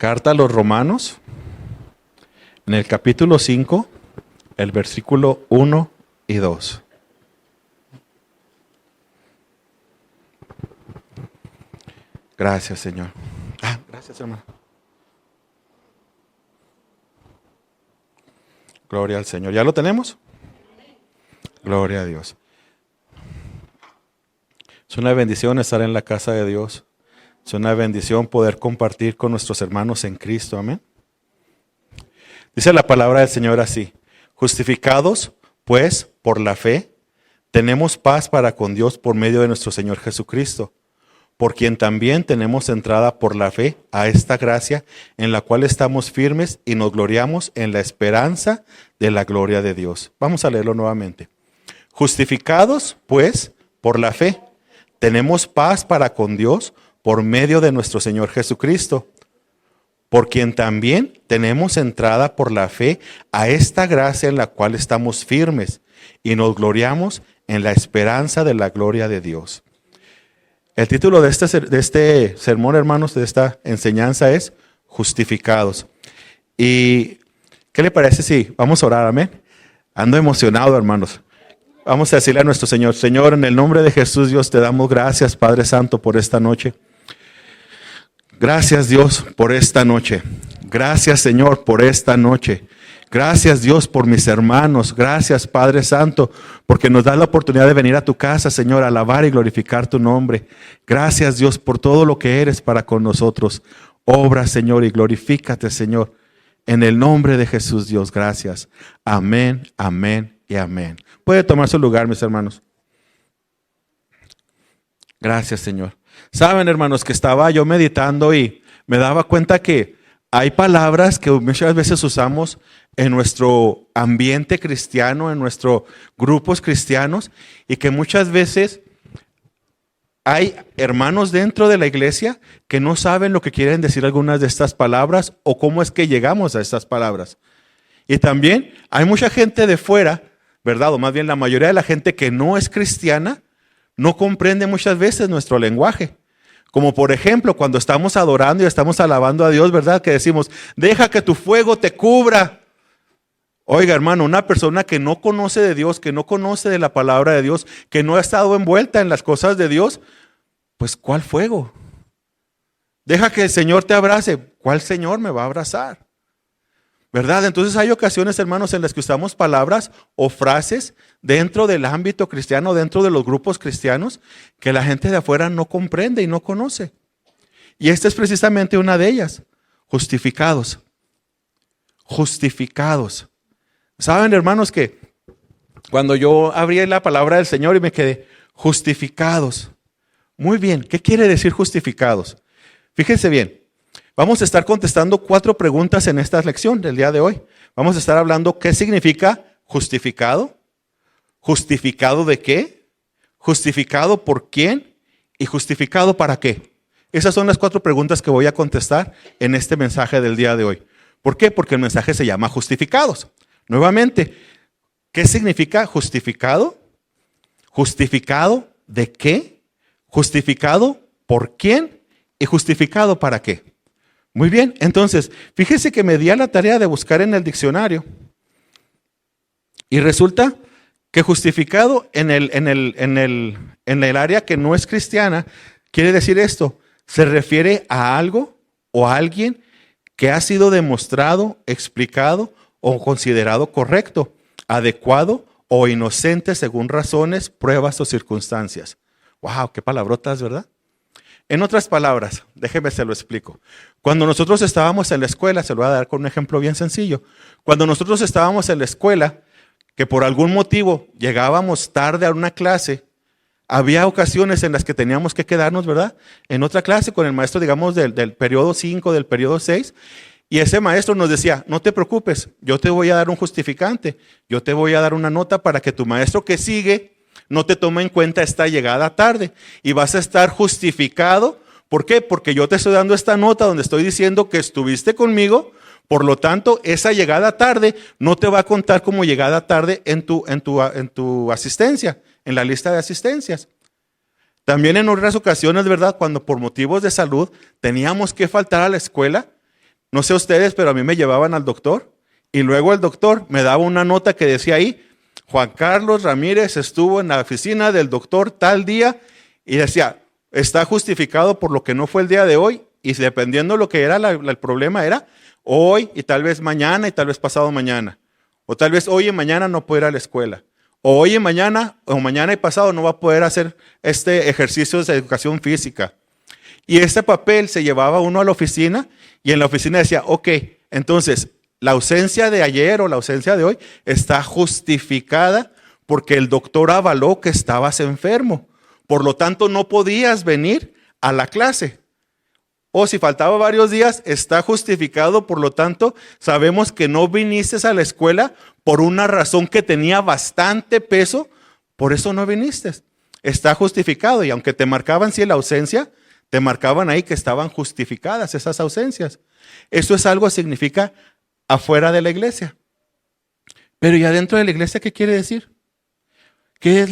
Carta a los Romanos, en el capítulo 5, el versículo 1 y 2. Gracias, Señor. Gracias, hermano. Gloria al Señor. ¿Ya lo tenemos? Gloria a Dios. Es una bendición estar en la casa de Dios. Es una bendición poder compartir con nuestros hermanos en Cristo. Amén. Dice la palabra del Señor así: justificados, pues, por la fe, tenemos paz para con Dios por medio de nuestro Señor Jesucristo, por quien también tenemos entrada por la fe a esta gracia en la cual estamos firmes y nos gloriamos en la esperanza de la gloria de Dios. Vamos a leerlo nuevamente. Justificados, pues, por la fe, tenemos paz para con Dios por medio de nuestro Señor Jesucristo, por quien también tenemos entrada por la fe a esta gracia en la cual estamos firmes y nos gloriamos en la esperanza de la gloria de Dios. El título de este sermón, hermanos, de esta enseñanza es Justificados. ¿Y qué le parece si vamos a orar? Amén. Ando emocionado, hermanos. Vamos a decirle a nuestro Señor: Señor, en el nombre de Jesús, Dios, te damos gracias, Padre Santo, por esta noche. Gracias, Dios, por esta noche. Gracias, Señor, por esta noche. Gracias, Dios, por mis hermanos. Gracias, Padre Santo, porque nos das la oportunidad de venir a tu casa, Señor, a alabar y glorificar tu nombre. Gracias, Dios, por todo lo que eres para con nosotros. Obra, Señor, y glorifícate, Señor. En el nombre de Jesús, Dios, gracias. Amén, amén y amén. Puede tomar su lugar, mis hermanos. Gracias, Señor. Saben, hermanos, que estaba yo meditando y me daba cuenta que hay palabras que muchas veces usamos en nuestro ambiente cristiano, en nuestros grupos cristianos, y que muchas veces hay hermanos dentro de la iglesia que no saben lo que quieren decir algunas de estas palabras o cómo es que llegamos a estas palabras. Y también hay mucha gente de fuera, ¿verdad? O más bien la mayoría de la gente que no es cristiana, no comprende muchas veces nuestro lenguaje. Como por ejemplo, cuando estamos adorando y estamos alabando a Dios, ¿verdad? Que decimos: deja que tu fuego te cubra. Oiga, hermano, una persona que no conoce de Dios, que no conoce de la palabra de Dios, que no ha estado envuelta en las cosas de Dios, pues ¿cuál fuego? Deja que el Señor te abrace. ¿Cuál Señor me va a abrazar? ¿Verdad? Entonces hay ocasiones, hermanos, en las que usamos palabras o frases dentro del ámbito cristiano, dentro de los grupos cristianos, que la gente de afuera no comprende y no conoce. Y esta es precisamente una de ellas: justificados. Justificados. Saben, hermanos, que cuando yo abrí la palabra del Señor y me quedé, justificados. Muy bien, ¿qué quiere decir justificados? Fíjense bien. Vamos a estar contestando 4 preguntas en esta lección del día de hoy. Vamos a estar hablando qué significa justificado, justificado de qué, justificado por quién y justificado para qué. Esas son las 4 preguntas que voy a contestar en este mensaje del día de hoy. ¿Por qué? Porque el mensaje se llama justificados. Nuevamente, ¿qué significa justificado? ¿Justificado de qué? ¿Justificado por quién? ¿Y justificado para qué? Muy bien, entonces, fíjese que me di a la tarea de buscar en el diccionario y resulta que justificado en el área que no es cristiana quiere decir esto: se refiere a algo o a alguien que ha sido demostrado, explicado o considerado correcto, adecuado o inocente según razones, pruebas o circunstancias. ¡Wow! ¡Qué palabrotas!, ¿verdad? En otras palabras, déjeme se lo explico. Cuando nosotros estábamos en la escuela, se lo voy a dar con un ejemplo bien sencillo. Cuando nosotros estábamos en la escuela, que por algún motivo llegábamos tarde a una clase, había ocasiones en las que teníamos que quedarnos, ¿verdad?, en otra clase con el maestro, digamos, del periodo 5, del periodo 6, y ese maestro nos decía: no te preocupes, yo te voy a dar un justificante, yo te voy a dar una nota para que tu maestro que sigue no te tome en cuenta esta llegada tarde y vas a estar justificado. ¿Por qué? Porque yo te estoy dando esta nota donde estoy diciendo que estuviste conmigo, por lo tanto, esa llegada tarde no te va a contar como llegada tarde en tu asistencia, en la lista de asistencias. También en otras ocasiones, ¿verdad?, cuando por motivos de salud teníamos que faltar a la escuela, No sé ustedes, pero a mí me llevaban al doctor y luego el doctor me daba una nota que decía ahí, Juan Carlos Ramírez estuvo en la oficina del doctor tal día y decía, está justificado por lo que no fue el día de hoy y dependiendo de lo que era el problema era hoy y tal vez mañana y tal vez pasado mañana. O tal vez hoy y mañana no puede ir a la escuela. O hoy y mañana, o mañana y pasado no va a poder hacer ejercicios de educación física. Y este papel se llevaba uno a la oficina y en la oficina decía, ok, entonces la ausencia de ayer o la ausencia de hoy está justificada porque el doctor avaló que estabas enfermo. Por lo tanto, no podías venir a la clase. O si faltaba varios días, está justificado. Por lo tanto, sabemos que no viniste a la escuela por una razón que tenía bastante peso. Por eso no viniste. Está justificado. Y aunque te marcaban sí la ausencia, te marcaban ahí que estaban justificadas esas ausencias. Eso es algo que significa afuera de la iglesia. Pero ya dentro de la iglesia, ¿qué quiere decir? ¿Qué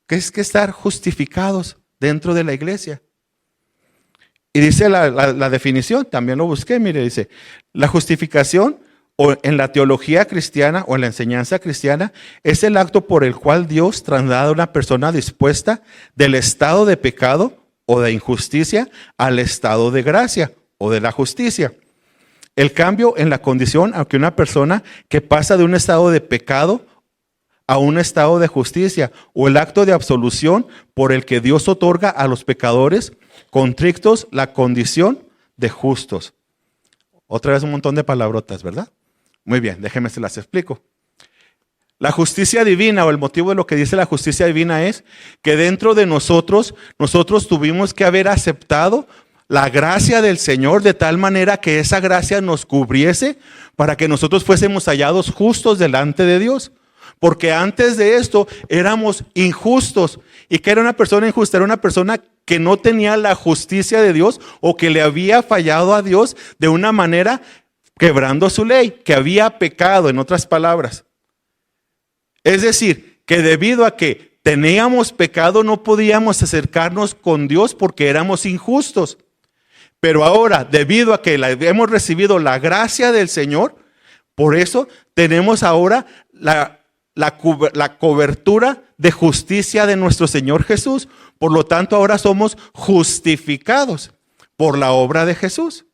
es que estar justificados dentro de la iglesia? Y dice la definición, también lo busqué, mire, dice, la justificación o en la teología cristiana o en la enseñanza cristiana es el acto por el cual Dios traslada a una persona dispuesta del estado de pecado o de injusticia al estado de gracia o de la justicia. El cambio en la condición, aunque una persona que pasa de un estado de pecado a un estado de justicia, o el acto de absolución por el que Dios otorga a los pecadores contrictos la condición de justos. Otra vez un montón de palabrotas, ¿verdad? Muy bien, déjenme se las explico. La justicia divina, o el motivo de lo que dice la justicia divina es que dentro de nosotros tuvimos que haber aceptado la gracia del Señor de tal manera que esa gracia nos cubriese para que nosotros fuésemos hallados justos delante de Dios. Porque antes de esto éramos injustos. ¿Y qué era una persona injusta? Era una persona que no tenía la justicia de Dios o que le había fallado a Dios de una manera quebrando su ley, que había pecado, en otras palabras. Es decir, que debido a que teníamos pecado no podíamos acercarnos con Dios porque éramos injustos. Pero ahora, debido a que hemos recibido la gracia del Señor, por eso tenemos ahora la cobertura de justicia de nuestro Señor Jesús. Por lo tanto, ahora somos justificados por la obra de Jesús.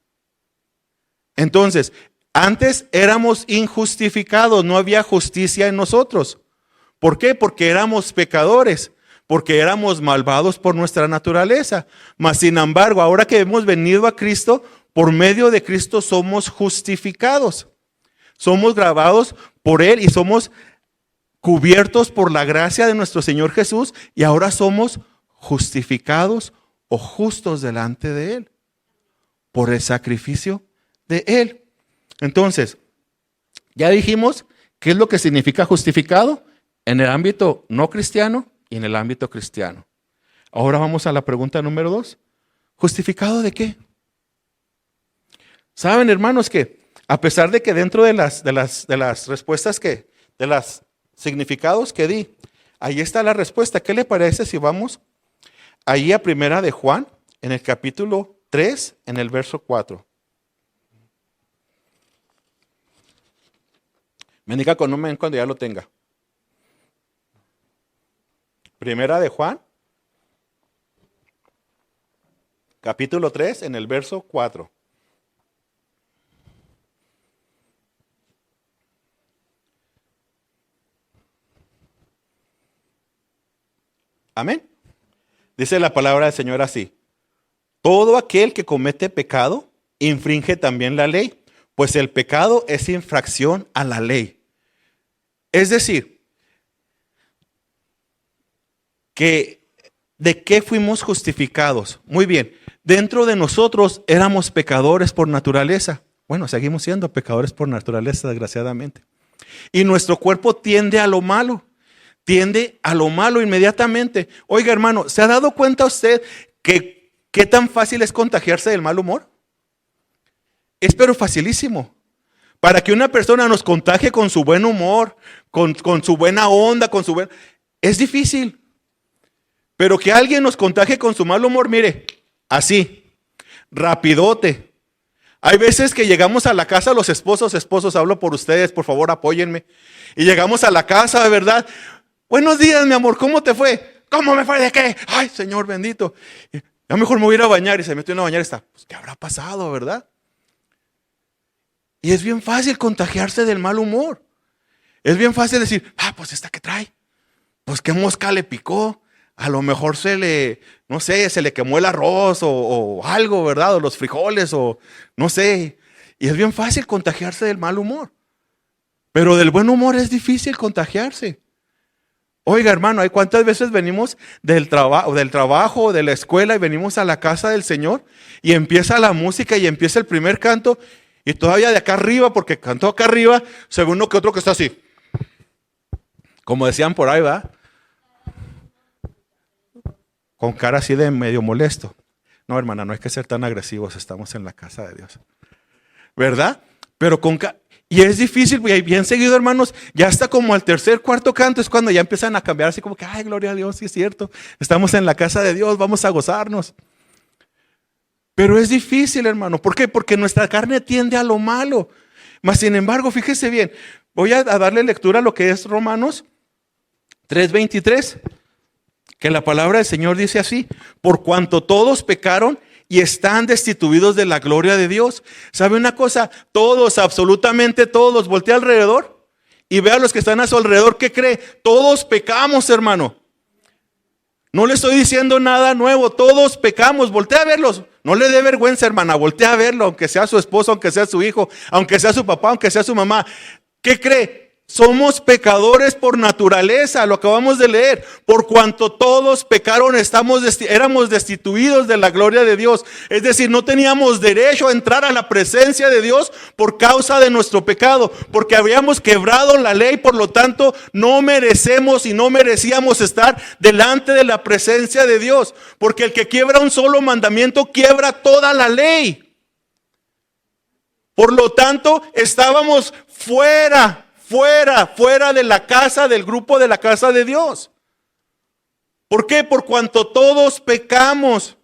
Entonces, antes éramos injustificados, no había justicia en nosotros. ¿Por qué? Porque éramos pecadores, porque éramos malvados por nuestra naturaleza. Mas, sin embargo, ahora que hemos venido a Cristo, por medio de Cristo somos justificados. Somos grabados por Él y somos cubiertos por la gracia de nuestro Señor Jesús y ahora somos justificados o justos delante de Él por el sacrificio de Él. Entonces, ya dijimos qué es lo que significa justificado en el ámbito no cristiano y en el ámbito cristiano. Ahora vamos a la pregunta número 2. ¿Justificado de qué? Saben, hermanos, que a pesar de que dentro de las respuestas de los significados que di, ahí está la respuesta. ¿Qué le parece si vamos ahí a Primera de Juan, en el capítulo 3, en el verso 4? Me indica con un men cuando ya lo tenga. Primera de Juan, capítulo 3, en el verso 4. Amén. Dice la palabra del Señor así: todo aquel que comete pecado infringe también la ley, pues el pecado es infracción a la ley. Es decir, que ¿de qué fuimos justificados? Muy bien, dentro de nosotros éramos pecadores por naturaleza. Bueno, seguimos siendo pecadores por naturaleza, desgraciadamente. Y nuestro cuerpo tiende a lo malo. Tiende a lo malo inmediatamente. Oiga, hermano, ¿se ha dado cuenta usted que qué tan fácil es contagiarse del mal humor? Es pero facilísimo. Para que una persona nos contagie con su buen humor, con su buena onda, es difícil. Pero que alguien nos contagie con su mal humor, mire, así, rapidote. Hay veces que llegamos a la casa, los esposos, hablo por ustedes, por favor apóyenme. Y llegamos a la casa, de verdad. Buenos días, mi amor, ¿cómo te fue? ¿Cómo me fue? ¿De qué? Ay, Señor bendito. Ya mejor me voy a ir a bañar, y se metió en la bañera y está. Pues, ¿qué habrá pasado, verdad? Y es bien fácil contagiarse del mal humor. Es bien fácil decir, pues esta que trae. Pues qué mosca le picó. A lo mejor no sé, se le quemó el arroz o algo, ¿verdad? O los frijoles o no sé. Y es bien fácil contagiarse del mal humor. Pero del buen humor es difícil contagiarse. Oiga, hermano, ¿hay cuántas veces venimos del trabajo, de la escuela y venimos a la casa del Señor y empieza la música y empieza el primer canto y todavía de acá arriba, porque cantó acá arriba, según uno que otro que está así? Como decían por ahí, ¿va? Con cara así de medio molesto. No, hermana, no hay que ser tan agresivos, estamos en la casa de Dios. ¿Verdad? Pero y es difícil, y bien seguido, hermanos, ya hasta como al tercer, cuarto canto es cuando ya empiezan a cambiar así como que, ay, gloria a Dios, sí es cierto, estamos en la casa de Dios, vamos a gozarnos. Pero es difícil, hermano. ¿Por qué? Porque nuestra carne tiende a lo malo. Mas, sin embargo, fíjese bien, voy a darle lectura a lo que es Romanos 3:23, que la palabra del Señor dice así: por cuanto todos pecaron y están destituidos de la gloria de Dios. ¿Sabe una cosa? Todos, absolutamente todos, voltea alrededor y ve a los que están a su alrededor. ¿Qué cree? Todos pecamos, hermano. No le estoy diciendo nada nuevo, todos pecamos. Voltea a verlos. No le dé vergüenza, hermana, voltea a verlo, aunque sea su esposo, aunque sea su hijo, aunque sea su papá, aunque sea su mamá. ¿Qué cree? Somos pecadores por naturaleza, lo acabamos de leer. Por cuanto todos pecaron, éramos destituidos de la gloria de Dios. Es decir, no teníamos derecho a entrar a la presencia de Dios por causa de nuestro pecado, porque habíamos quebrado la ley, por lo tanto no merecemos y no merecíamos estar delante de la presencia de Dios. Porque el que quiebra un solo mandamiento, quiebra toda la ley. Por lo tanto, estábamos fuera de la casa, del grupo de la casa de Dios. ¿Por qué? Por cuanto todos pecamos,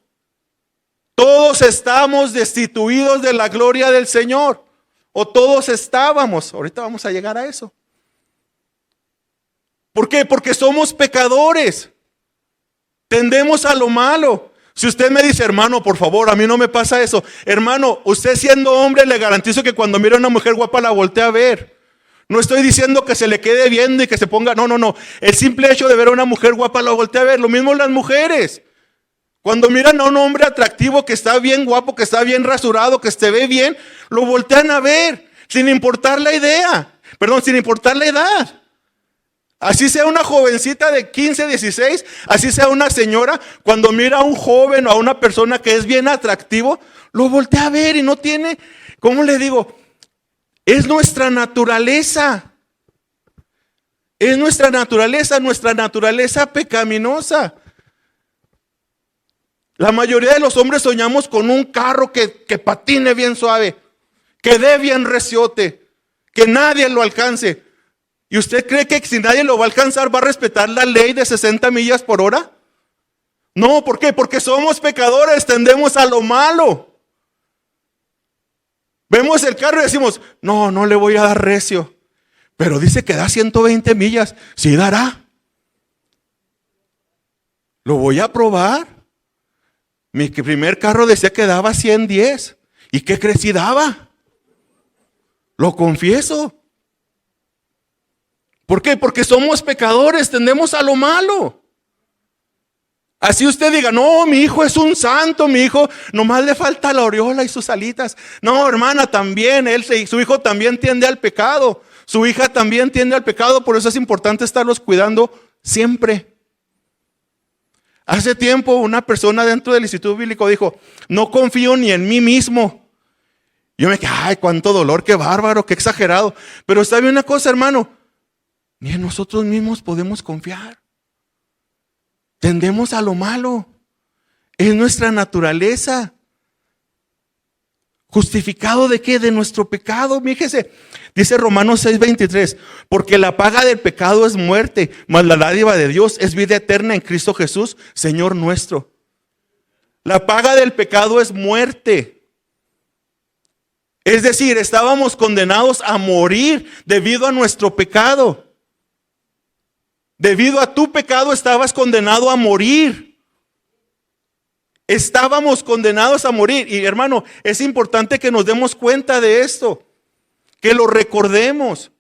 todos estamos destituidos de la gloria del Señor, o todos estábamos. Ahorita vamos a llegar a eso. ¿Por qué? Porque somos pecadores, tendemos a lo malo. Si usted me dice, hermano, por favor, a mí no me pasa eso. Hermano, usted siendo hombre, le garantizo que cuando mira a una mujer guapa la voltea a ver. No estoy diciendo que se le quede viendo y que se ponga, no. El simple hecho de ver a una mujer guapa la voltea a ver. Lo mismo las mujeres. Cuando miran a un hombre atractivo que está bien guapo, que está bien rasurado, que se ve bien, lo voltean a ver, sin importar la sin importar la edad. Así sea una jovencita de 15, 16, así sea una señora, cuando mira a un joven o a una persona que es bien atractivo, lo voltea a ver y no tiene, ¿cómo le digo? Es nuestra naturaleza. Es nuestra naturaleza pecaminosa. La mayoría de los hombres soñamos con un carro que patine bien suave, que dé bien reciote, que nadie lo alcance. ¿Y usted cree que si nadie lo va a alcanzar, va a respetar la ley de 60 millas por hora? No, ¿por qué? Porque somos pecadores, tendemos a lo malo. Vemos el carro y decimos, no le voy a dar recio. Pero dice que da 120 millas. Sí dará. Lo voy a probar. Mi primer carro decía que daba 110. ¿Y qué crees si daba? Lo confieso. ¿Por qué? Porque somos pecadores, tendemos a lo malo. Así usted diga, no, mi hijo es un santo, mi hijo nomás le falta la aureola y sus alitas. No, hermana, también, su hijo también tiende al pecado. Su hija también tiende al pecado, por eso es importante estarlos cuidando siempre. Hace tiempo una persona dentro del Instituto Bíblico dijo, no confío ni en mí mismo. Yo me quedé, ay, cuánto dolor, qué bárbaro, qué exagerado. Pero ¿sabe una cosa, hermano? Ni en nosotros mismos podemos confiar. Tendemos a lo malo. Es nuestra naturaleza. ¿Justificado de qué? De nuestro pecado. Fíjese, dice Romanos 6:23, porque la paga del pecado es muerte, mas la dádiva de Dios es vida eterna en Cristo Jesús, Señor nuestro. La paga del pecado es muerte. Es decir, estábamos condenados a morir debido a nuestro pecado. Debido a tu pecado estabas condenado a morir. Estábamos condenados a morir. Y hermano, es importante que nos demos cuenta de esto, que lo recordemos.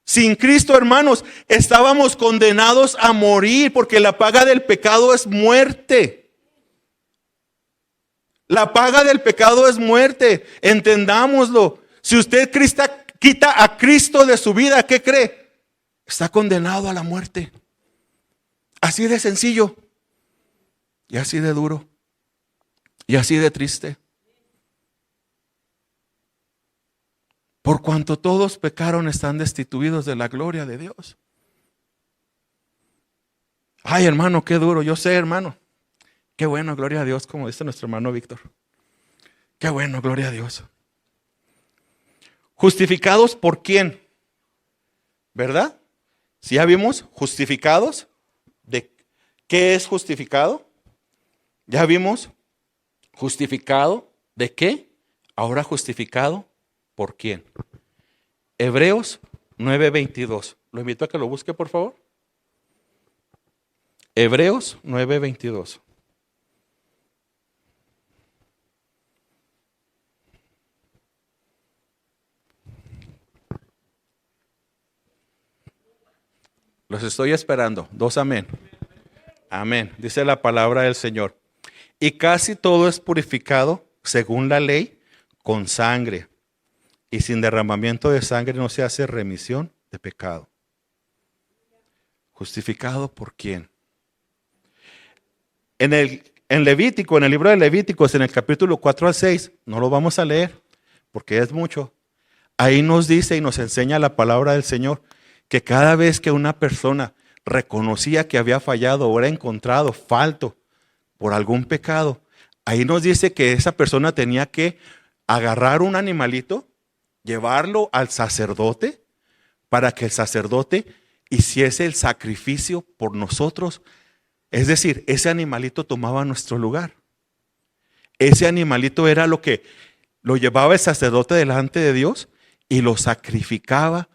Sin Cristo, hermanos, estábamos condenados a morir porque la paga del pecado es muerte. La paga del pecado es muerte. Entendámoslo. Si usted quita a Cristo de su vida, ¿qué cree? Está condenado a la muerte. Así de sencillo. Y así de duro. Y así de triste. Por cuanto todos pecaron, están destituidos de la gloria de Dios. Ay, hermano, qué duro. Yo sé, hermano. Qué bueno, gloria a Dios, como dice nuestro hermano Víctor. Qué bueno, gloria a Dios. ¿Justificados por quién? ¿Verdad? Si ya vimos, justificados. ¿De qué es justificado? Ya vimos, justificado. ¿De qué? Ahora justificado. ¿Por quién? Hebreos 9:22. Lo invito a que lo busque, por favor. Hebreos 9:22. Los estoy esperando. 2 amén. Amén. Dice la palabra del Señor. Y casi todo es purificado según la ley con sangre. Y sin derramamiento de sangre no se hace remisión de pecado. ¿Justificado por quién? En Levítico, en el libro de Levíticos, en el capítulo 4 al 6, no lo vamos a leer porque es mucho. Ahí nos dice y nos enseña la palabra del Señor que cada vez que una persona reconocía que había fallado o era encontrado falto por algún pecado, ahí nos dice que esa persona tenía que agarrar un animalito, llevarlo al sacerdote para que el sacerdote hiciese el sacrificio por nosotros. Es decir, ese animalito tomaba nuestro lugar. Ese animalito era lo que lo llevaba el sacerdote delante de Dios y lo sacrificaba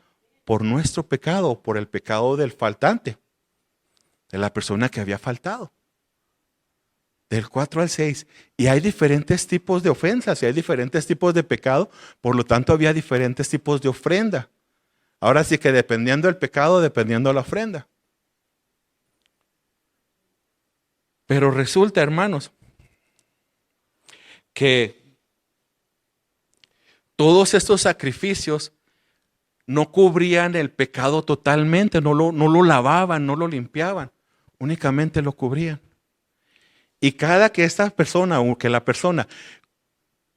por nuestro pecado, por el pecado del faltante, de la persona que había faltado. Del 4 al 6. Y hay diferentes tipos de ofensas y hay diferentes tipos de pecado, por lo tanto había diferentes tipos de ofrenda. Ahora sí que dependiendo del pecado, dependiendo de la ofrenda. Pero resulta, hermanos, que todos estos sacrificios no cubrían el pecado totalmente, no lo lavaban, no lo limpiaban, únicamente lo cubrían. Y cada que esta persona o que la persona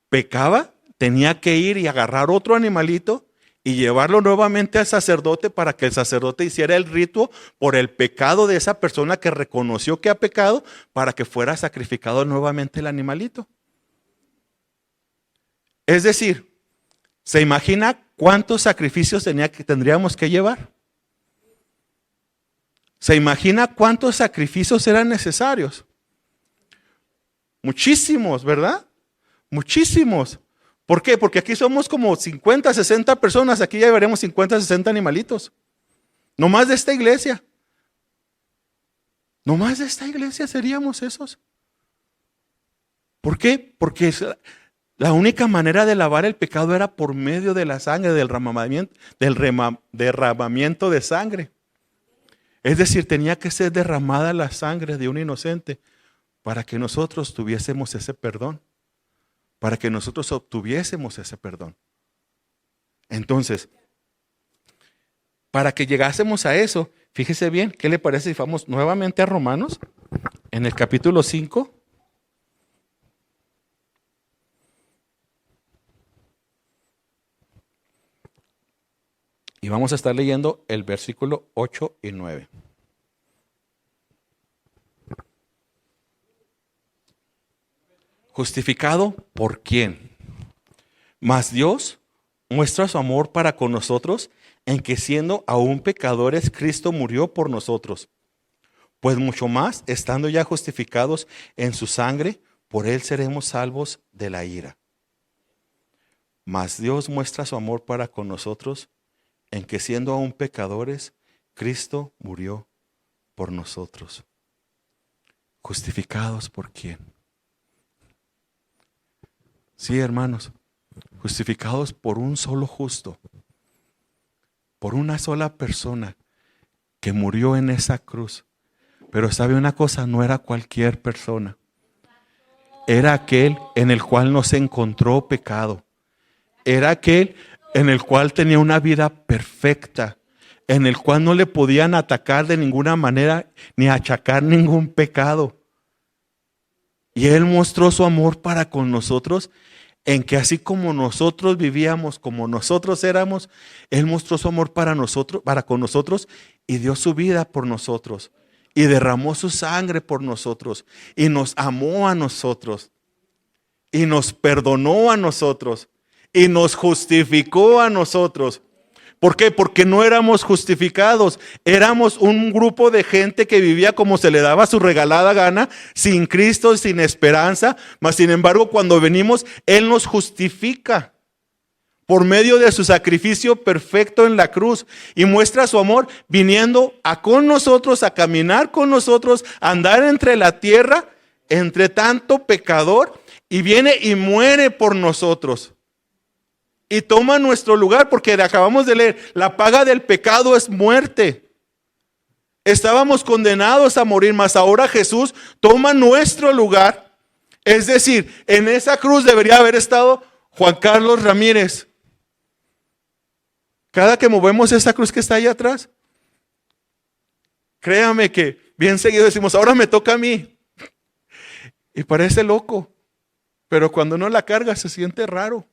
pecaba, tenía que ir y agarrar otro animalito y llevarlo nuevamente al sacerdote para que el sacerdote hiciera el rito por el pecado de esa persona que reconoció que ha pecado, para que fuera sacrificado nuevamente el animalito. Es decir, ¿se imagina cuántos sacrificios tendríamos que llevar? ¿Se imagina cuántos sacrificios eran necesarios? Muchísimos, ¿verdad? Muchísimos. ¿Por qué? Porque aquí somos como 50, 60 personas. Aquí ya veremos 50, 60 animalitos. No más de esta iglesia. No más de esta iglesia seríamos esos. ¿Por qué? Porque la única manera de lavar el pecado era por medio de la sangre, del derramamiento de sangre. Es decir, tenía que ser derramada la sangre de un inocente para que nosotros tuviésemos ese perdón. Para que nosotros obtuviésemos ese perdón. Entonces, para que llegásemos a eso, fíjese bien, ¿qué le parece si vamos nuevamente a Romanos? En el capítulo 5. Y vamos a estar leyendo el versículo 8 y 9. ¿Justificado por quién? Mas Dios muestra su amor para con nosotros en que siendo aún pecadores, Cristo murió por nosotros. Pues mucho más, estando ya justificados en su sangre, por él seremos salvos de la ira. Mas Dios muestra su amor para con nosotros en que siendo aún pecadores, Cristo murió por nosotros. ¿Justificados por quién? Sí, hermanos, justificados por un solo justo, por una sola persona que murió en esa cruz. Pero sabe una cosa, no era cualquier persona. Era aquel en el cual no se encontró pecado. Era aquel en el cual tenía una vida perfecta, en el cual no le podían atacar de ninguna manera ni achacar ningún pecado. Y Él mostró su amor para con nosotros, en que así como nosotros vivíamos, como nosotros éramos, Él mostró su amor para nosotros, para con nosotros, y dio su vida por nosotros, y derramó su sangre por nosotros, y nos amó a nosotros, y nos perdonó a nosotros, y nos justificó a nosotros. ¿Por qué? Porque no éramos justificados. Éramos un grupo de gente que vivía como se le daba su regalada gana, sin Cristo, sin esperanza. Mas sin embargo, cuando venimos, Él nos justifica por medio de su sacrificio perfecto en la cruz. Y muestra su amor viniendo con nosotros, a caminar con nosotros, a andar entre la tierra, entre tanto pecador. Y viene y muere por nosotros. Y toma nuestro lugar, porque acabamos de leer, la paga del pecado es muerte. Estábamos condenados a morir, mas ahora Jesús toma nuestro lugar. Es decir, en esa cruz debería haber estado Juan Carlos Ramírez. Cada que movemos esa cruz que está ahí atrás, créame que bien seguido decimos, ahora me toca a mí. Y parece loco, pero cuando uno la carga se siente raro.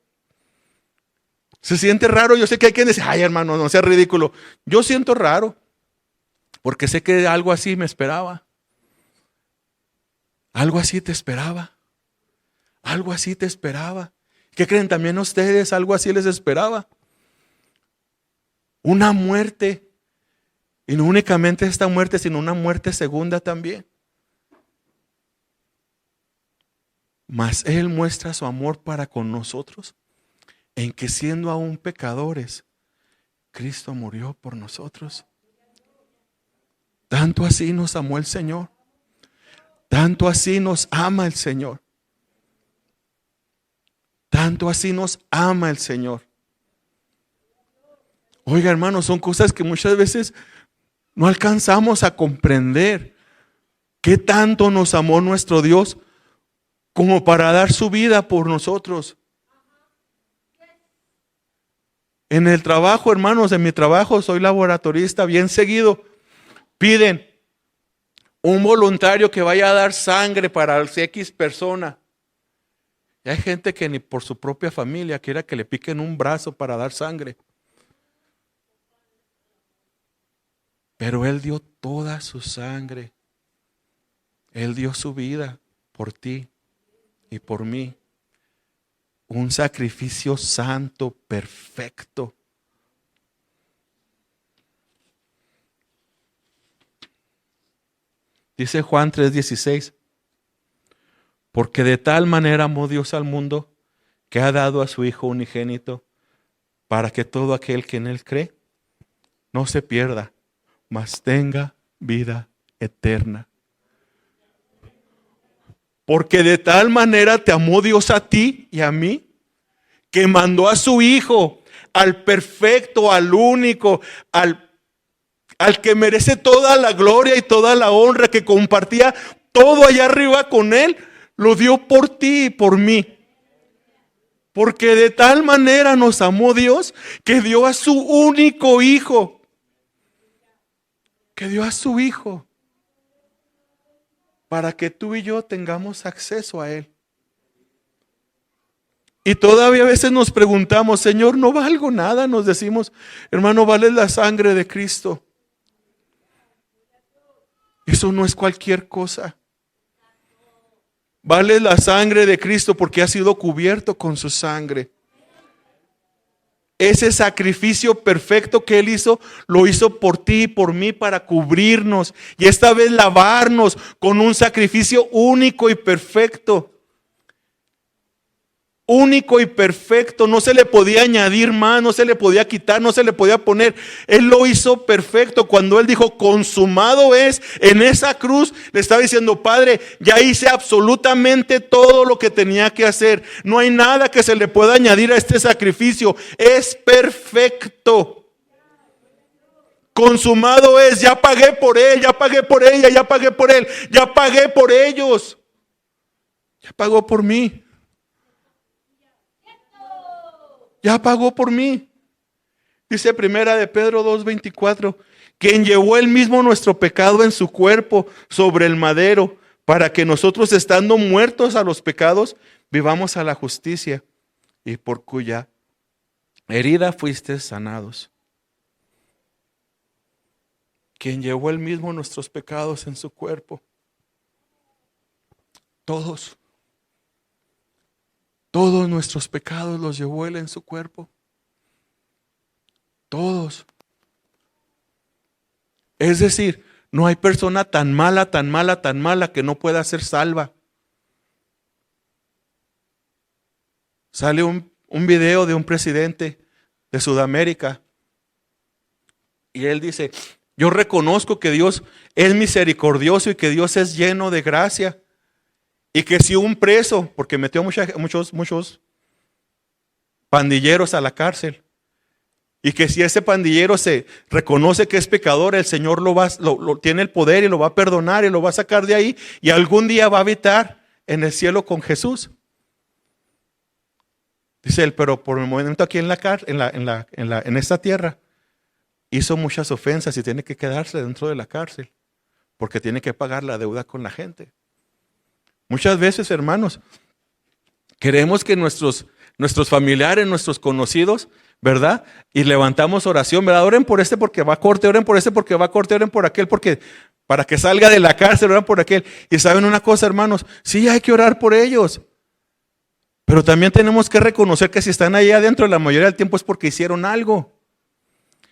Se siente raro. Yo sé que hay quien dice, ay hermano, no sea ridículo. Yo siento raro, porque sé que algo así me esperaba. Algo así te esperaba. Algo así te esperaba. ¿Qué creen también ustedes? Algo así les esperaba. Una muerte. Y no únicamente esta muerte, sino una muerte segunda también. Mas Él muestra su amor para con nosotros, en que siendo aún pecadores, Cristo murió por nosotros. Tanto así nos amó el Señor. Tanto así nos ama el Señor. Tanto así nos ama el Señor. Oiga, hermanos, son cosas que muchas veces no alcanzamos a comprender. ¿Qué tanto nos amó nuestro Dios como para dar su vida por nosotros? En el trabajo, hermanos, en mi trabajo, soy laboratorista, bien seguido piden un voluntario que vaya a dar sangre para X persona. Y hay gente que ni por su propia familia quiera que le piquen un brazo para dar sangre. Pero Él dio toda su sangre. Él dio su vida por ti y por mí. Un sacrificio santo, perfecto. Dice Juan 3:16, porque de tal manera amó Dios al mundo que ha dado a su Hijo unigénito, para que todo aquel que en Él cree no se pierda, mas tenga vida eterna. Porque de tal manera te amó Dios a ti y a mí, que mandó a su Hijo, al perfecto, al único, al que merece toda la gloria y toda la honra, que compartía todo allá arriba con Él, lo dio por ti y por mí. Porque de tal manera nos amó Dios, que dio a su único Hijo. Que dio a su Hijo. Para que tú y yo tengamos acceso a Él. Y todavía a veces nos preguntamos, Señor, ¿no valgo nada? Nos decimos, hermano, vale la sangre de Cristo. Eso no es cualquier cosa. Vale la sangre de Cristo porque ha sido cubierto con su sangre. Ese sacrificio perfecto que Él hizo, lo hizo por ti y por mí para cubrirnos. Y esta vez lavarnos con un sacrificio único y perfecto. único y perfecto, no se le podía añadir más, no se le podía quitar, no se le podía poner. Él lo hizo perfecto. Cuando Él dijo consumado es, en esa cruz le estaba diciendo: Padre, ya hice absolutamente todo lo que tenía que hacer. No hay nada que se le pueda añadir a este sacrificio. Es perfecto. Consumado es, ya pagué por él, ya pagué por ella, ya pagué por él, ya pagué por ellos. Ya pagó por mí. Ya pagó por mí. Dice Primera de Pedro 2:24, quien llevó él mismo nuestro pecado en su cuerpo sobre el madero, para que nosotros, estando muertos a los pecados, vivamos a la justicia, y por cuya herida fuiste sanados. Quien llevó él mismo nuestros pecados en su cuerpo. Todos nuestros pecados los llevó Él en su cuerpo. Todos. Es decir, no hay persona tan mala, tan mala, tan mala que no pueda ser salva. Sale un video de un presidente de Sudamérica y él dice: yo reconozco que Dios es misericordioso y que Dios es lleno de gracia. Y que si un preso, porque metió muchos pandilleros a la cárcel, y que si ese pandillero se reconoce que es pecador, el Señor tiene el poder y lo va a perdonar y lo va a sacar de ahí, y algún día va a habitar en el cielo con Jesús. Dice él: pero por el momento aquí en esta tierra hizo muchas ofensas y tiene que quedarse dentro de la cárcel, porque tiene que pagar la deuda con la gente. Muchas veces, hermanos, queremos que nuestros familiares, nuestros conocidos, ¿verdad? Y levantamos oración, ¿verdad? Oren por este porque va a corte, oren por este porque va a corte, oren por aquel porque para que salga de la cárcel, oren por aquel. Y saben una cosa, hermanos, sí hay que orar por ellos. Pero también tenemos que reconocer que si están ahí adentro, la mayoría del tiempo es porque hicieron algo.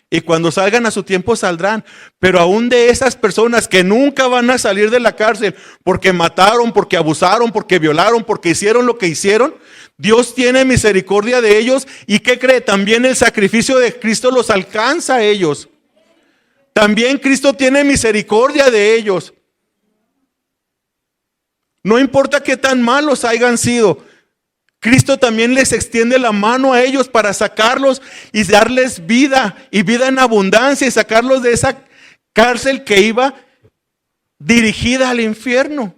Y cuando salgan a su tiempo saldrán. Pero aún de esas personas que nunca van a salir de la cárcel porque mataron, porque abusaron, porque violaron, porque hicieron lo que hicieron, Dios tiene misericordia de ellos. ¿Y qué cree? También el sacrificio de Cristo los alcanza a ellos. También Cristo tiene misericordia de ellos. No importa qué tan malos hayan sido, Cristo también les extiende la mano a ellos para sacarlos y darles vida y vida en abundancia y sacarlos de esa cárcel que iba dirigida al infierno,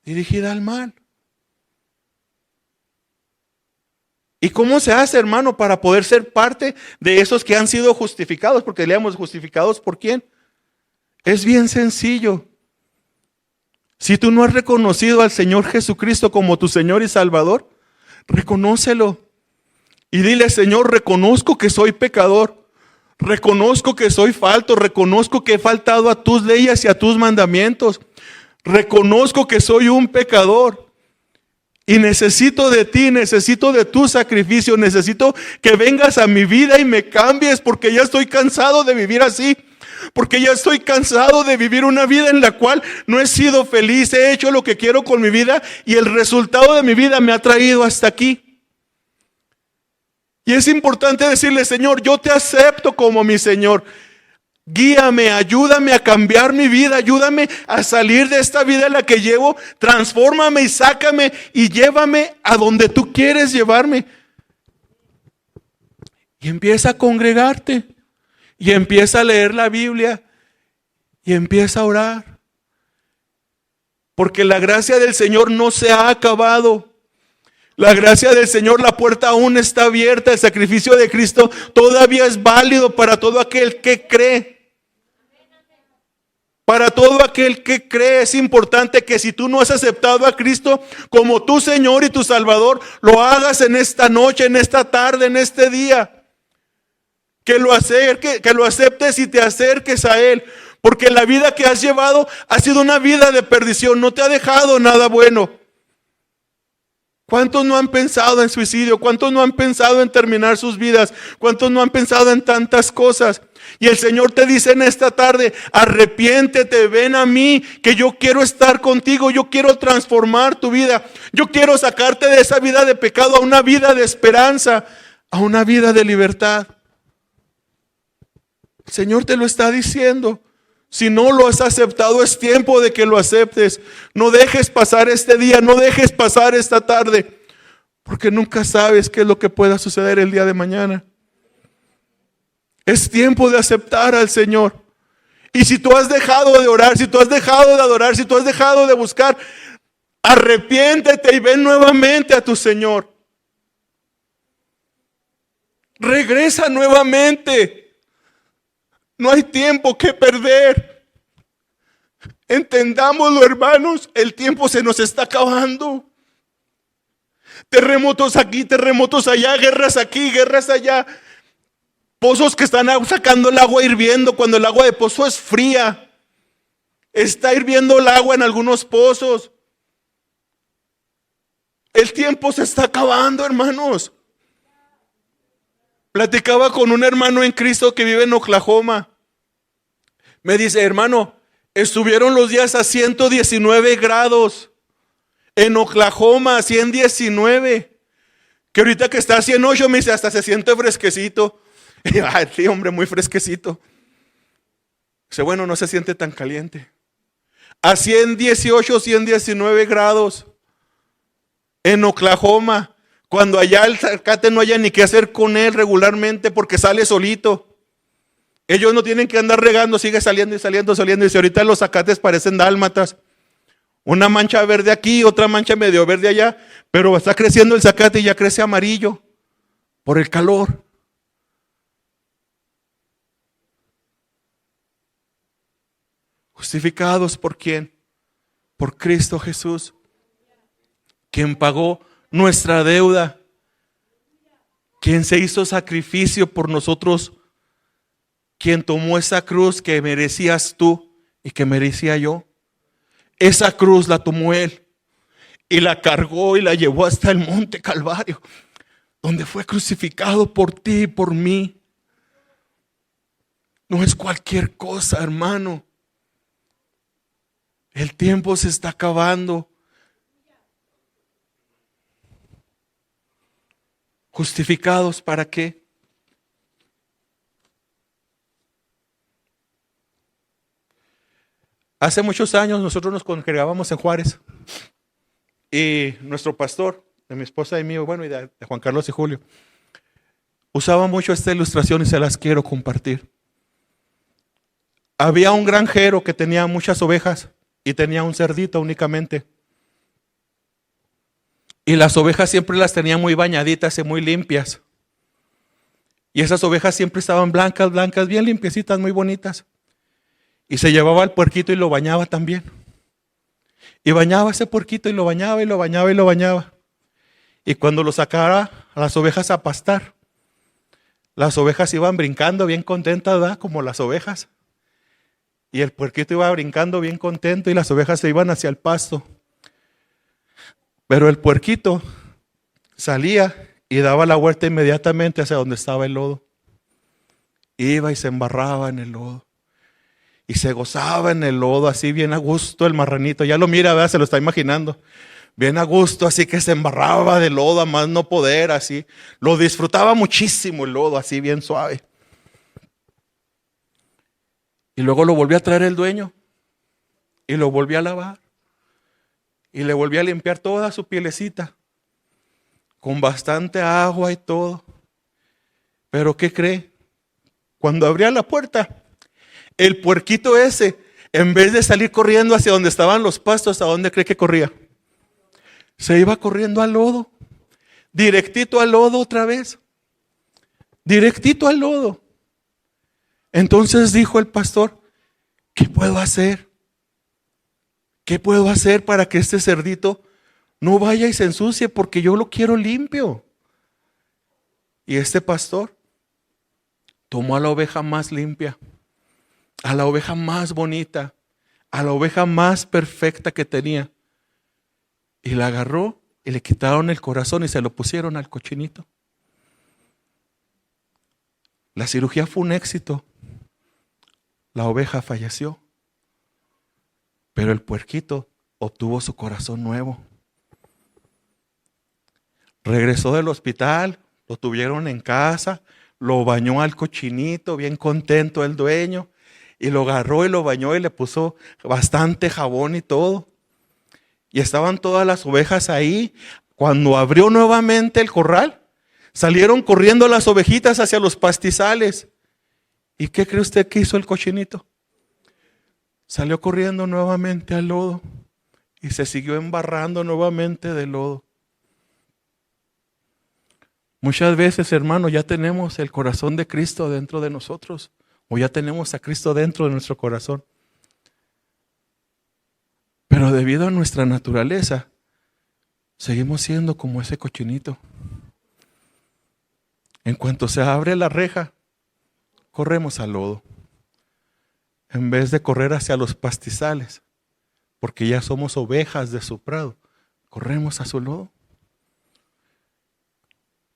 dirigida al mal. ¿Y cómo se hace, hermano, para poder ser parte de esos que han sido justificados? Porque leamos, ¿justificados por quién? Es bien sencillo. Si tú no has reconocido al Señor Jesucristo como tu Señor y Salvador, reconócelo. Y dile: Señor, reconozco que soy pecador. Reconozco que soy falto. Reconozco que he faltado a tus leyes y a tus mandamientos. Reconozco que soy un pecador. Y necesito de ti, necesito de tu sacrificio. Necesito que vengas a mi vida y me cambies, porque ya estoy cansado de vivir así. Porque ya estoy cansado de vivir una vida en la cual no he sido feliz, he hecho lo que quiero con mi vida y el resultado de mi vida me ha traído hasta aquí. Y es importante decirle: Señor, yo te acepto como mi Señor. Guíame, ayúdame a cambiar mi vida, ayúdame a salir de esta vida en la que llevo, transfórmame y sácame y llévame a donde tú quieres llevarme. Y empieza a congregarte. Y empieza a leer la Biblia y empieza a orar. Porque la gracia del Señor no se ha acabado. La gracia del Señor, la puerta aún está abierta. El sacrificio de Cristo todavía es válido para todo aquel que cree. Para todo aquel que cree. Es importante que si tú no has aceptado a Cristo como tu Señor y tu Salvador, lo hagas en esta noche, en esta tarde, en este día. Que lo aceptes y te acerques a Él. Porque la vida que has llevado ha sido una vida de perdición. No te ha dejado nada bueno. ¿Cuántos no han pensado en suicidio? ¿Cuántos no han pensado en terminar sus vidas? ¿Cuántos no han pensado en tantas cosas? Y el Señor te dice en esta tarde, arrepiéntete, ven a mí, que yo quiero estar contigo, yo quiero transformar tu vida, yo quiero sacarte de esa vida de pecado a una vida de esperanza, a una vida de libertad. El Señor te lo está diciendo. Si no lo has aceptado, es tiempo de que lo aceptes. No dejes pasar este día, no dejes pasar esta tarde, porque nunca sabes qué es lo que pueda suceder el día de mañana. Es tiempo de aceptar al Señor. Y si tú has dejado de orar, si tú has dejado de adorar, si tú has dejado de buscar, arrepiéntete y ven nuevamente a tu Señor. Regresa nuevamente. No hay tiempo que perder. Entendámoslo, hermanos, el tiempo se nos está acabando. Terremotos aquí, terremotos allá, guerras aquí, guerras allá. Pozos que están sacando el agua hirviendo cuando el agua de pozo es fría. Está hirviendo el agua en algunos pozos. El tiempo se está acabando, hermanos. Platicaba con un hermano en Cristo que vive en Oklahoma. Me dice, hermano, estuvieron los días a 119 grados. En Oklahoma, 119. Que ahorita que está a 108, me dice, hasta se siente fresquecito. Y yo, ay, sí, hombre, muy fresquecito. Dice, bueno, no se siente tan caliente. A 118, 119 grados. En Oklahoma. Cuando allá el zacate no haya ni qué hacer con él regularmente porque sale solito. Ellos no tienen que andar regando, sigue saliendo y saliendo, saliendo. Y si ahorita los zacates parecen dálmatas. Una mancha verde aquí, otra mancha medio verde allá. Pero está creciendo el zacate y ya crece amarillo por el calor. Justificados ¿por quién? Por Cristo Jesús, quien pagó nuestra deuda, quien se hizo sacrificio por nosotros, quien tomó esa cruz que merecías tú y que merecía yo. Esa cruz la tomó Él y la cargó y la llevó hasta el monte Calvario, donde fue crucificado por ti y por mí. No es cualquier cosa, hermano. El tiempo se está acabando. ¿Justificados para qué? Hace muchos años nosotros nos congregábamos en Juárez y nuestro pastor, de mi esposa y mío, bueno, y de Juan Carlos y Julio, usaba mucho esta ilustración y se las quiero compartir. Había un granjero que tenía muchas ovejas y tenía un cerdito únicamente. Y las ovejas siempre las tenía muy bañaditas y muy limpias. Y esas ovejas siempre estaban blancas, blancas, bien limpiecitas, muy bonitas. Y se llevaba al puerquito y lo bañaba también. Y bañaba ese puerquito y lo bañaba y lo bañaba y lo bañaba. Y cuando lo sacara a las ovejas a pastar, las ovejas iban brincando bien contentas, ¿verdad? Como las ovejas. Y el puerquito iba brincando bien contento y las ovejas se iban hacia el pasto. Pero el puerquito salía y daba la vuelta inmediatamente hacia donde estaba el lodo. Iba y se embarraba en el lodo. Y se gozaba en el lodo, así bien a gusto el marranito. Ya lo mira, ¿verdad? Se lo está imaginando. Bien a gusto, así que se embarraba de lodo a más no poder, así. Lo disfrutaba muchísimo el lodo, así bien suave. Y luego lo volvió a traer el dueño. Y lo volvió a lavar. Y le volví a limpiar toda su pielecita, con bastante agua y todo. Pero ¿qué cree? Cuando abría la puerta, el puerquito ese, en vez de salir corriendo hacia donde estaban los pastos, ¿a dónde cree que corría? Se iba corriendo al lodo, directito al lodo otra vez, directito al lodo. Entonces dijo el pastor, ¿qué puedo hacer? ¿Qué puedo hacer para que este cerdito no vaya y se ensucie? Porque yo lo quiero limpio. Y este pastor tomó a la oveja más limpia, a la oveja más bonita, a la oveja más perfecta que tenía. Y la agarró y le quitaron el corazón y se lo pusieron al cochinito. La cirugía fue un éxito. la oveja falleció, pero el puerquito obtuvo su corazón nuevo. Regresó del hospital, lo tuvieron en casa, lo bañó al cochinito, bien contento el dueño, y lo agarró y lo bañó y le puso bastante jabón y todo. Y estaban todas las ovejas ahí. Cuando abrió nuevamente el corral, salieron corriendo las ovejitas hacia los pastizales. ¿Y qué cree usted que hizo el cochinito? Salió corriendo nuevamente al lodo y se siguió embarrando nuevamente de lodo. Muchas veces, hermano, ya tenemos el corazón de Cristo dentro de nosotros, o ya tenemos a Cristo dentro de nuestro corazón. Pero debido a nuestra naturaleza, seguimos siendo como ese cochinito. En cuanto se abre la reja, corremos al lodo, en vez de correr hacia los pastizales, porque ya somos ovejas de su prado, corremos a su lodo.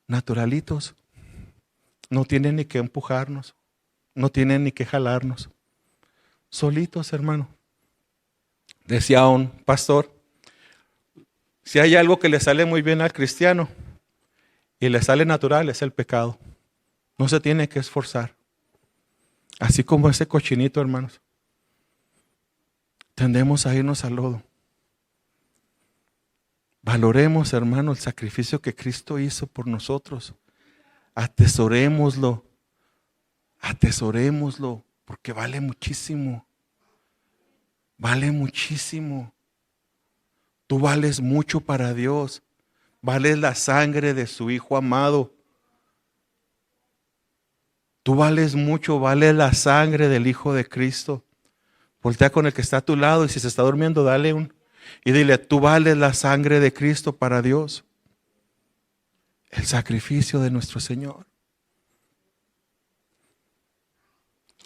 Naturalitos, no tienen ni que empujarnos, no tienen ni que jalarnos, solitos, hermano. Decía un pastor, si hay algo que le sale muy bien al cristiano y le sale natural, es el pecado. No se tiene que esforzar. Así como ese cochinito, hermanos, tendemos a irnos al lodo. Valoremos, hermano, el sacrificio que Cristo hizo por nosotros. Atesorémoslo, porque vale muchísimo. Vale muchísimo. Tú vales mucho para Dios. Vales la sangre de su Hijo amado. Tú vales mucho, vale la sangre del Hijo de Cristo. Voltea con el que está a tu lado y si se está durmiendo, dale y dile, tú vales la sangre de Cristo para Dios. El sacrificio de nuestro Señor.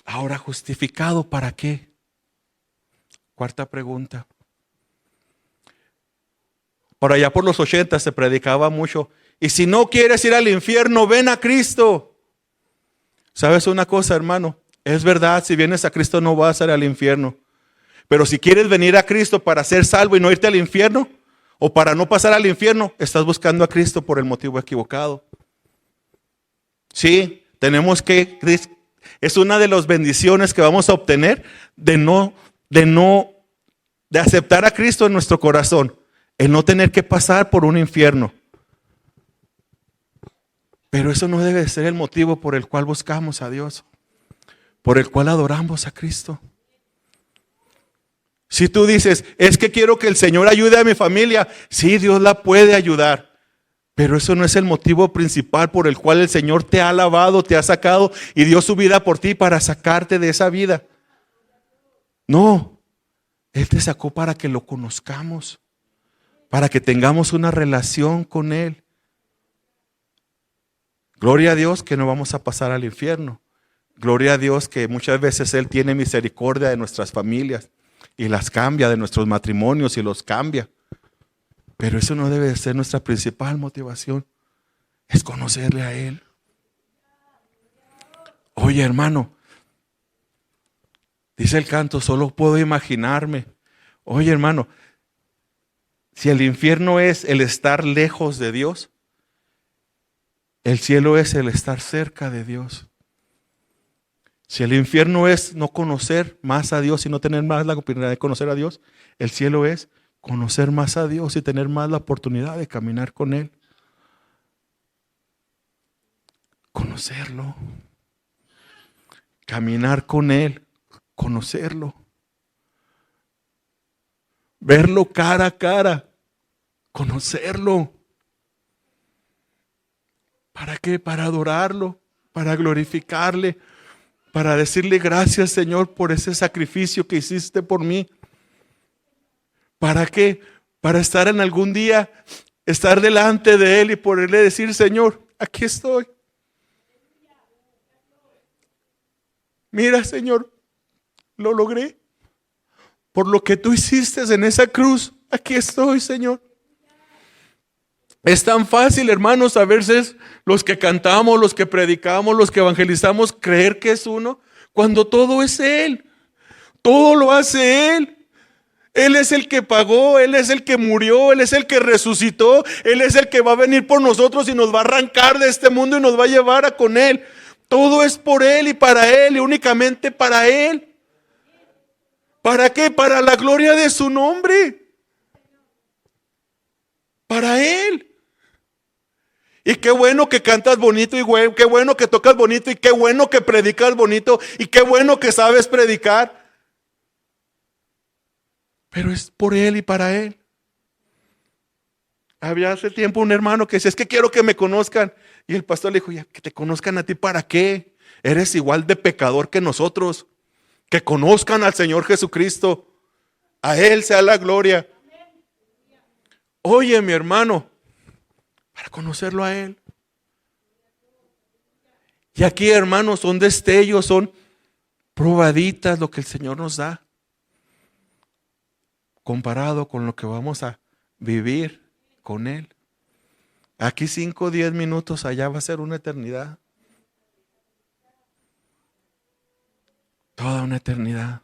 Ahora, ¿justificado para qué? Cuarta pregunta. Por allá por los 80 se predicaba mucho. Y si no quieres ir al infierno, ven a Cristo. ¿Sabes una cosa, hermano? Es verdad, si vienes a Cristo no vas a ir al infierno. Pero si quieres venir a Cristo para ser salvo y no irte al infierno, o para no pasar al infierno, estás buscando a Cristo por el motivo equivocado. Sí, es una de las bendiciones que vamos a obtener de aceptar a Cristo en nuestro corazón, el no tener que pasar por un infierno. Pero eso no debe ser el motivo por el cual buscamos a Dios, por el cual adoramos a Cristo. Si tú dices, es que quiero que el Señor ayude a mi familia, sí, Dios la puede ayudar. Pero eso no es el motivo principal por el cual el Señor te ha lavado, te ha sacado y dio su vida por ti para sacarte de esa vida. No, Él te sacó para que lo conozcamos, para que tengamos una relación con Él. Gloria a Dios que no vamos a pasar al infierno. Gloria a Dios que muchas veces Él tiene misericordia de nuestras familias y las cambia, de nuestros matrimonios y los cambia. Pero eso no debe de ser nuestra principal motivación. Es conocerle a Él. Oye, hermano, dice el canto, solo puedo imaginarme. Oye, hermano, si el infierno es el estar lejos de Dios, el cielo es el estar cerca de Dios. Si el infierno es no conocer más a Dios y no tener más la oportunidad de conocer a Dios, el cielo es conocer más a Dios y tener más la oportunidad de caminar con Él. Conocerlo. Caminar con Él. Conocerlo. Verlo cara a cara. Conocerlo. ¿Para qué? Para adorarlo, para glorificarle, para decirle gracias, Señor, por ese sacrificio que hiciste por mí. ¿Para qué? Para estar en algún día, estar delante de Él y poderle decir, Señor, aquí estoy. Mira, Señor, lo logré. Por lo que tú hiciste en esa cruz, aquí estoy, Señor. Es tan fácil, hermanos, a veces los que cantamos, los que predicamos, los que evangelizamos, creer que es uno, Cuando todo es Él, todo lo hace Él. Él es el que pagó, Él es el que murió, Él es el que resucitó, Él es el que va a venir por nosotros y nos va a arrancar de este mundo y nos va a llevar a con Él. Todo es por Él y para Él y únicamente para Él. ¿Para qué? Para la gloria de su nombre. Para Él. Y qué bueno que cantas bonito y qué bueno que tocas bonito y qué bueno que predicas bonito y qué bueno que sabes predicar. Pero es por Él y para Él. Había hace tiempo un hermano que decía, es que quiero que me conozcan. Y el pastor le dijo, ya, que te conozcan a ti, ¿para qué? Eres igual de pecador que nosotros. Que conozcan al Señor Jesucristo. A Él sea la gloria. Oye, mi hermano, para conocerlo a Él. Y aquí, hermanos, son destellos, son probaditas lo que el Señor nos da. Comparado con lo que vamos a vivir con Él. Aquí 5 o 10 minutos, allá va a ser una eternidad. Toda una eternidad.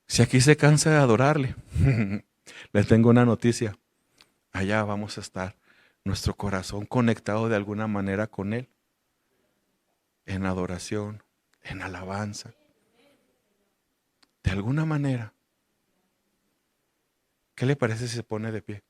Si aquí se cansa de adorarle, les tengo una noticia. Allá vamos a estar, nuestro corazón conectado de alguna manera con Él. En adoración, en alabanza. De alguna manera. ¿Qué le parece si se pone de pie?